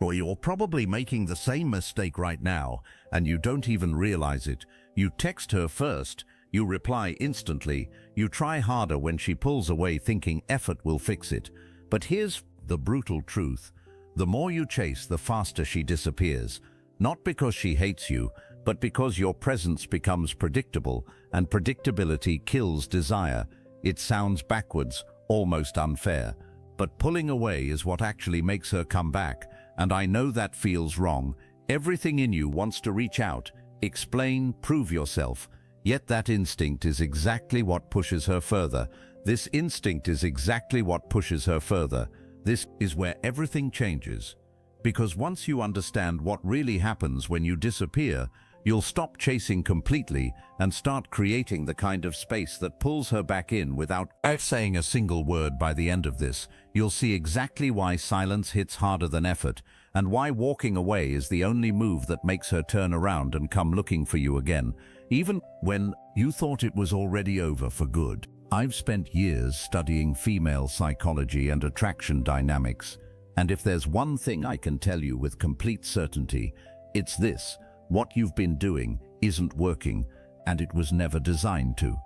Or you're probably making the same mistake right now, and you don't even realize it. You text her first, you reply instantly, you try harder when she pulls away thinking effort will fix it. But here's the brutal truth. The more you chase, the faster she disappears. Not because she hates you, but because your presence becomes predictable, and predictability kills desire. It sounds backwards, almost unfair. But pulling away is what actually makes her come back, and I know that feels wrong. Everything in you wants to reach out, explain, prove yourself. Yet that instinct is exactly what pushes her further. This instinct is exactly what pushes her further. This is where everything changes. Because once you understand what really happens when you disappear, you'll stop chasing completely and start creating the kind of space that pulls her back in without saying a single word. By the end of this, you'll see exactly why silence hits harder than effort, and why walking away is the only move that makes her turn around and come looking for you again, even when you thought it was already over for good. I've spent years studying female psychology and attraction dynamics, and if there's one thing I can tell you with complete certainty, it's this. What you've been doing isn't working, and it was never designed to.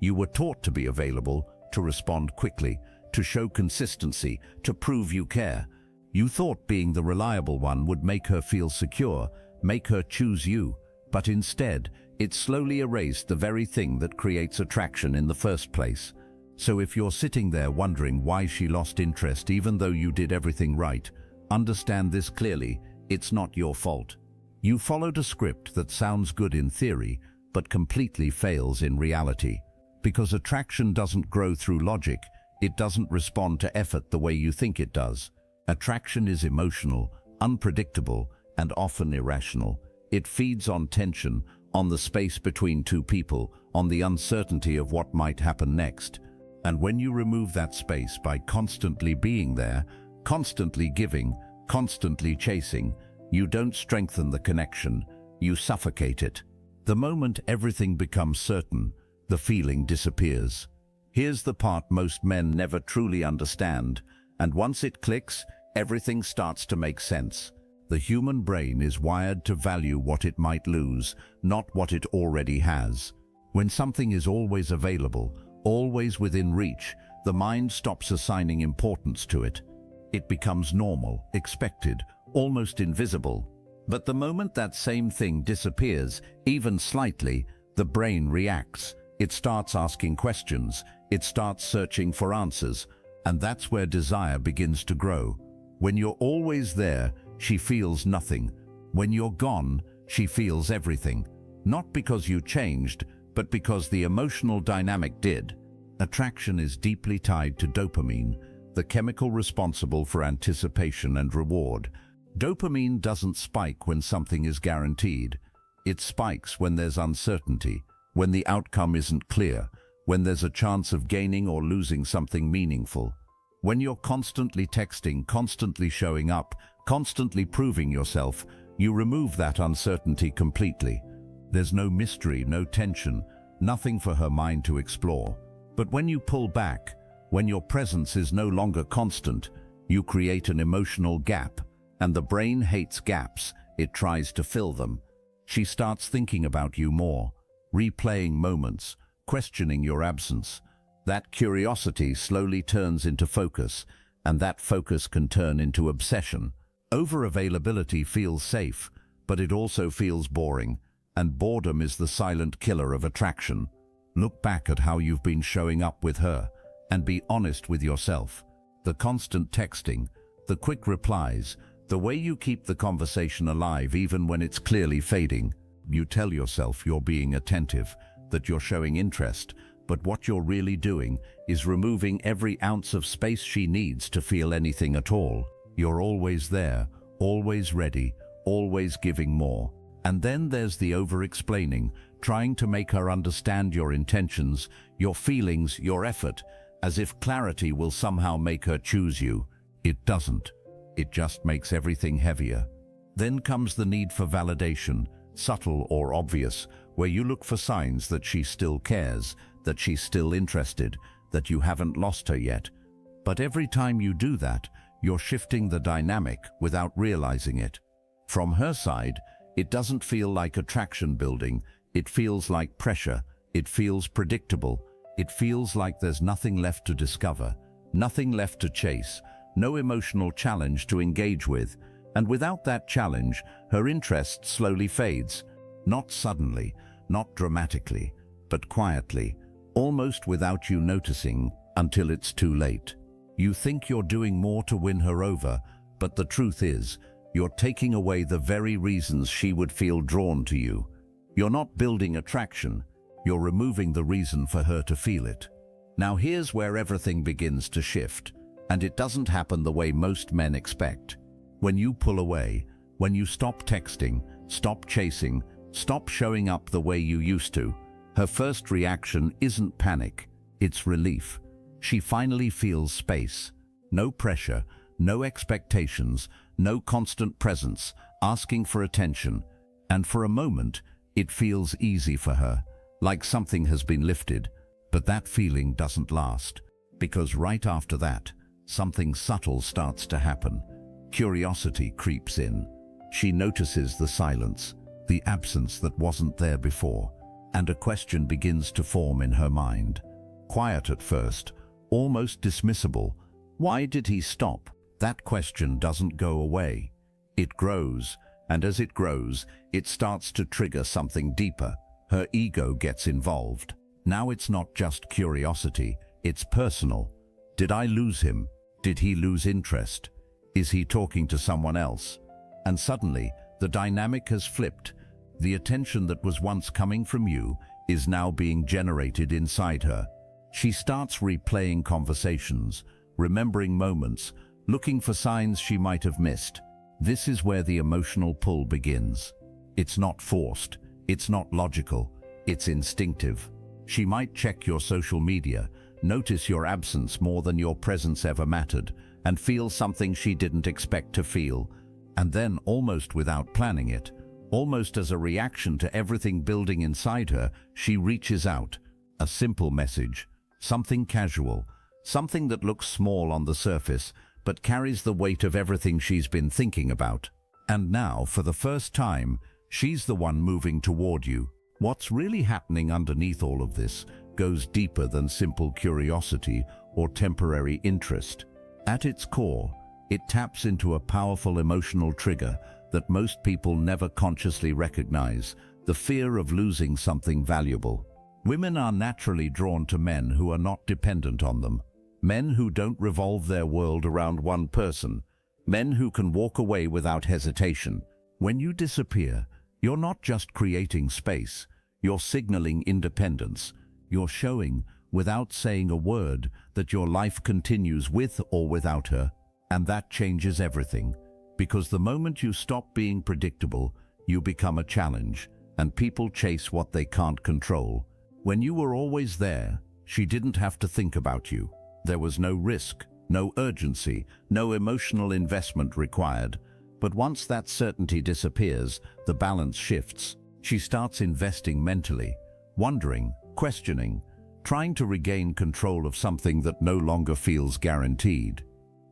You were taught to be available, to respond quickly, to show consistency, to prove you care. You thought being the reliable one would make her feel secure, make her choose you, but instead, it slowly erased the very thing that creates attraction in the first place. So if you're sitting there wondering why she lost interest even though you did everything right, understand this clearly: it's not your fault. You followed a script that sounds good in theory, but completely fails in reality. Because attraction doesn't grow through logic, it doesn't respond to effort the way you think it does. Attraction is emotional, unpredictable, and often irrational. It feeds on tension, on the space between two people, on the uncertainty of what might happen next. And when you remove that space by constantly being there, constantly giving, constantly chasing, you don't strengthen the connection, you suffocate it. The moment everything becomes certain, the feeling disappears. Here's the part most men never truly understand, and once it clicks, everything starts to make sense. The human brain is wired to value what it might lose, not what it already has. When something is always available, always within reach, the mind stops assigning importance to it. It becomes normal, expected, almost invisible. But the moment that same thing disappears, even slightly, the brain reacts. It starts asking questions, it starts searching for answers, and that's where desire begins to grow. When you're always there, she feels nothing. When you're gone, she feels everything. Not because you changed, but because the emotional dynamic did. Attraction is deeply tied to dopamine, the chemical responsible for anticipation and reward. Dopamine doesn't spike when something is guaranteed. It spikes when there's uncertainty, when the outcome isn't clear, when there's a chance of gaining or losing something meaningful. When you're constantly texting, constantly showing up, constantly proving yourself, you remove that uncertainty completely. There's no mystery, no tension, nothing for her mind to explore. But when you pull back, when your presence is no longer constant, you create an emotional gap. And the brain hates gaps, it tries to fill them. She starts thinking about you more, replaying moments, questioning your absence. That curiosity slowly turns into focus, and that focus can turn into obsession. Over-availability feels safe, but it also feels boring, and boredom is the silent killer of attraction. Look back at how you've been showing up with her, and be honest with yourself. The constant texting, the quick replies, the way you keep the conversation alive even when it's clearly fading. You tell yourself you're being attentive, that you're showing interest, but what you're really doing is removing every ounce of space she needs to feel anything at all. You're always there, always ready, always giving more. And then there's the over-explaining, trying to make her understand your intentions, your feelings, your effort, as if clarity will somehow make her choose you. It doesn't. It just makes everything heavier. Then comes the need for validation, subtle or obvious, where you look for signs that she still cares, that she's still interested, that you haven't lost her yet. But every time you do that, You're shifting the dynamic without realizing it. From her side, it doesn't feel like attraction building. It feels like pressure. It feels predictable. It feels like there's nothing left to discover, nothing left to chase, no emotional challenge to engage with. And without that challenge, her interest slowly fades. Not suddenly, not dramatically, but quietly, almost without you noticing, until it's too late. You think you're doing more to win her over, but the truth is, you're taking away the very reasons she would feel drawn to you. You're not building attraction, you're removing the reason for her to feel it. Now here's where everything begins to shift, and it doesn't happen the way most men expect. When you pull away, when you stop texting, stop chasing, stop showing up the way you used to, her first reaction isn't panic, it's relief. She finally feels space. No pressure, no expectations, no constant presence, asking for attention. And for a moment, it feels easy for her, like something has been lifted. But that feeling doesn't last, because right after that, something subtle starts to happen. Curiosity creeps in. She notices the silence, the absence that wasn't there before, and a question begins to form in her mind. Quiet at first, almost dismissible. Why did he stop? That question doesn't go away. It grows, and as it grows, it starts to trigger something deeper. Her ego gets involved. Now it's not just curiosity, it's personal. Did I lose him? Did he lose interest? Is he talking to someone else? And suddenly, the dynamic has flipped. The attention that was once coming from you is now being generated inside her. She starts replaying conversations, remembering moments, looking for signs she might have missed. This is where the emotional pull begins. It's not forced, it's not logical, it's instinctive. She might check your social media, notice your absence more than your presence ever mattered, and feel something she didn't expect to feel. And then, almost without planning it, almost as a reaction to everything building inside her, she reaches out. A simple message, something casual, something that looks small on the surface, but carries the weight of everything she's been thinking about. And now, for the first time, she's the one moving toward you. What's really happening underneath all of this goes deeper than simple curiosity or temporary interest. At its core, it taps into a powerful emotional trigger that most people never consciously recognize: the fear of losing something valuable. Women are naturally drawn to men who are not dependent on them, men who don't revolve their world around one person, men who can walk away without hesitation. When you disappear, you're not just creating space, you're signaling independence. You're showing, without saying a word, that your life continues with or without her. And that changes everything. Because the moment you stop being predictable, you become a challenge, and people chase what they can't control. When you were always there, she didn't have to think about you. There was no risk, no urgency, no emotional investment required. But once that certainty disappears, the balance shifts. She starts investing mentally, wondering, questioning, trying to regain control of something that no longer feels guaranteed.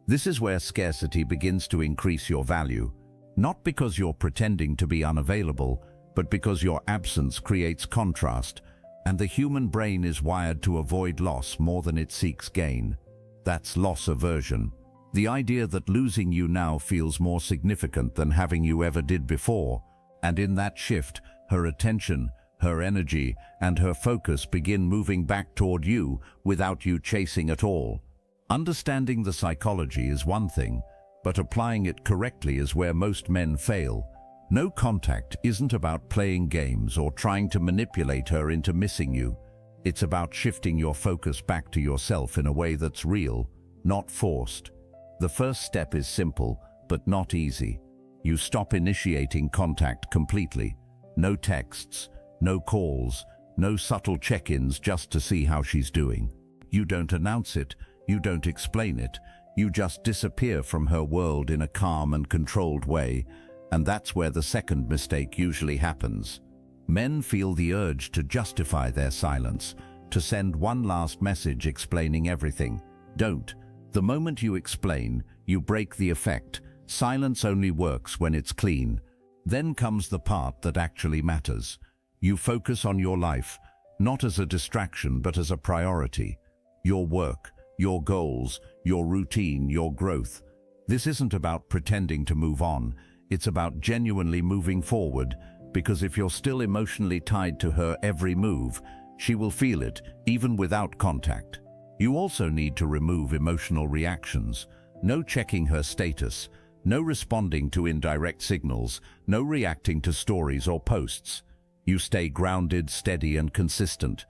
This is where scarcity begins to increase your value, not because you're pretending to be unavailable, but because your absence creates contrast, and the human brain is wired to avoid loss more than it seeks gain. That's loss aversion. The idea that losing you now feels more significant than having you ever did before. And in that shift, her attention, her energy, and her focus begin moving back toward you without you chasing at all. Understanding the psychology is one thing, but applying it correctly is where most men fail. No contact isn't about playing games or trying to manipulate her into missing you. It's about shifting your focus back to yourself in a way that's real, not forced. The first step is simple, but not easy. You stop initiating contact completely. No texts, no calls, no subtle check-ins just to see how she's doing. You don't announce it, you don't explain it, you just disappear from her world in a calm and controlled way, and that's where the second mistake usually happens. Men feel the urge to justify their silence, to send one last message explaining everything. Don't. The moment you explain, you break the effect. Silence only works when it's clean. Then comes the part that actually matters. You focus on your life, not as a distraction but as a priority. Your work, your goals, your routine, your growth. This isn't about pretending to move on. It's about genuinely moving forward, because if you're still emotionally tied to her every move, she will feel it, even without contact. You also need to remove emotional reactions. No checking her status, no responding to indirect signals, no reacting to stories or posts. You stay grounded, steady, and consistent.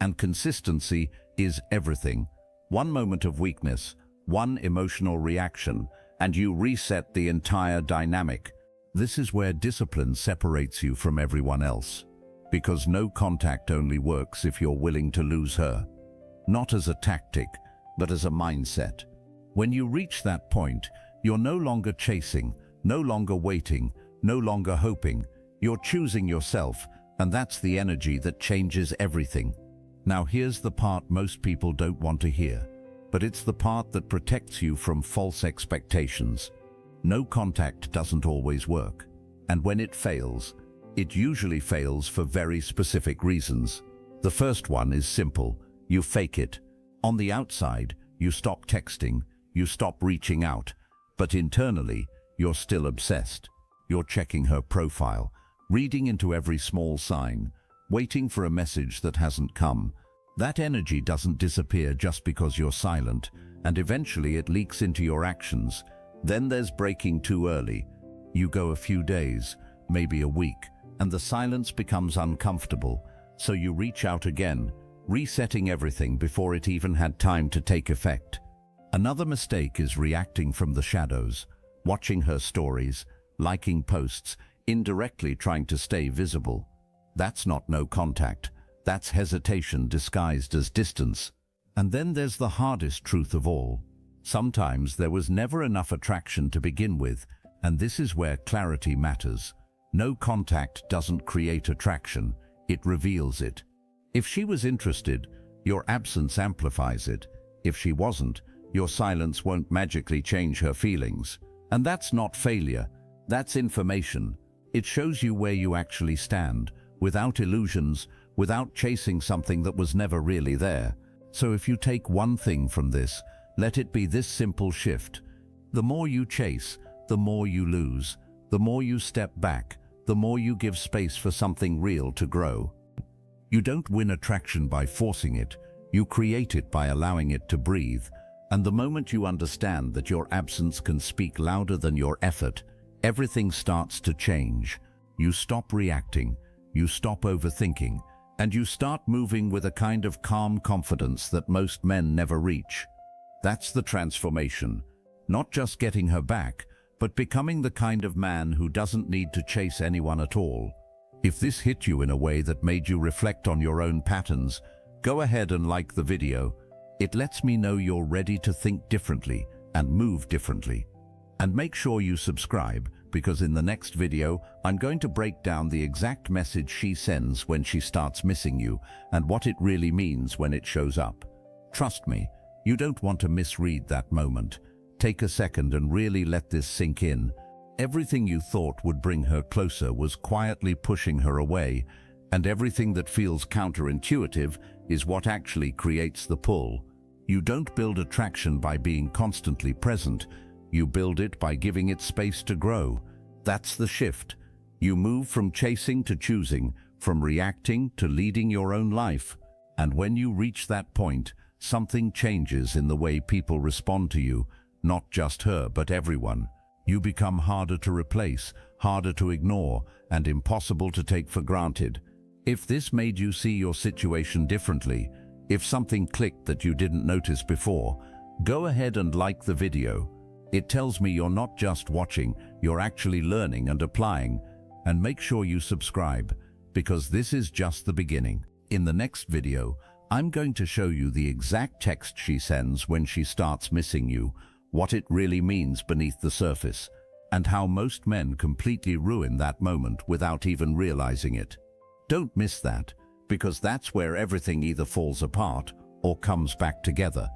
And consistency is everything. One moment of weakness, one emotional reaction, and you reset the entire dynamic. This is where discipline separates you from everyone else. Because no contact only works if you're willing to lose her. Not as a tactic, but as a mindset. When you reach that point, you're no longer chasing, no longer waiting, no longer hoping. You're choosing yourself, and that's the energy that changes everything. Now here's the part most people don't want to hear, but it's the part that protects you from false expectations. No contact doesn't always work, and when it fails, it usually fails for very specific reasons. The first one is simple. You fake it. On the outside, you stop texting, you stop reaching out, but internally, you're still obsessed. You're checking her profile, reading into every small sign, waiting for a message that hasn't come. That energy doesn't disappear just because you're silent, and eventually it leaks into your actions. Then there's breaking too early. You go a few days, maybe a week, and the silence becomes uncomfortable, so you reach out again, resetting everything before it even had time to take effect. Another mistake is reacting from the shadows, watching her stories, liking posts, indirectly trying to stay visible. That's not no contact. That's hesitation disguised as distance. And then there's the hardest truth of all. Sometimes there was never enough attraction to begin with, and this is where clarity matters. No contact doesn't create attraction, it reveals it. If she was interested, your absence amplifies it. If she wasn't, your silence won't magically change her feelings. And that's not failure, that's information. It shows you where you actually stand, without illusions, without chasing something that was never really there. So if you take one thing from this, let it be this simple shift. The more you chase, the more you lose. The more you step back, the more you give space for something real to grow. You don't win attraction by forcing it, you create it by allowing it to breathe. And the moment you understand that your absence can speak louder than your effort, everything starts to change. You stop reacting, you stop overthinking, and you start moving with a kind of calm confidence that most men never reach. That's the transformation. Not just getting her back, but becoming the kind of man who doesn't need to chase anyone at all. If this hit you in a way that made you reflect on your own patterns, go ahead and like the video. It lets me know you're ready to think differently and move differently. And make sure you subscribe, because in the next video, I'm going to break down the exact message she sends when she starts missing you and what it really means when it shows up. Trust me, you don't want to misread that moment. Take a second and really let this sink in. Everything you thought would bring her closer was quietly pushing her away, and everything that feels counterintuitive is what actually creates the pull. You don't build attraction by being constantly present. You build it by giving it space to grow. That's the shift. You move from chasing to choosing, from reacting to leading your own life. And when you reach that point, something changes in the way people respond to you, not just her, but everyone. You become harder to replace, harder to ignore, and impossible to take for granted. If this made you see your situation differently, if something clicked that you didn't notice before, go ahead and like the video. It tells me you're not just watching, you're actually learning and applying. And make sure you subscribe, because this is just the beginning. In the next video, I'm going to show you the exact text she sends when she starts missing you, what it really means beneath the surface, and how most men completely ruin that moment without even realizing it. Don't miss that, because that's where everything either falls apart or comes back together.